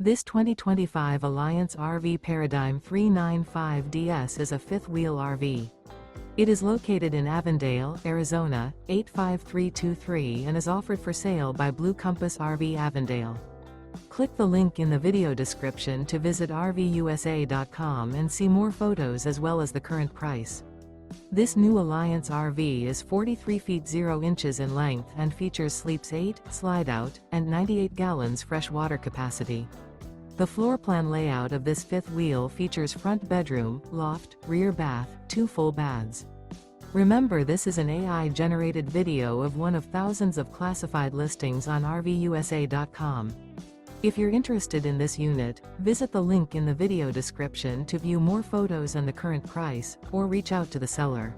This 2025 Alliance RV Paradigm 395DS is a fifth-wheel RV. It is located in Avondale, Arizona, 85323 and is offered for sale by Blue Compass RV Avondale. Click the link in the video description to visit RVUSA.com and see more photos as well as the current price. This new Alliance RV is 43 feet 0 inches in length and features sleeps 8, slide-out, and 98 gallons fresh water capacity. The floor plan layout of this fifth wheel features front bedroom, loft, rear bath, 2 full baths. Remember, this is an AI-generated video of one of thousands of classified listings on RVUSA.com. If you're interested in this unit, visit the link in the video description to view more photos and the current price, or reach out to the seller.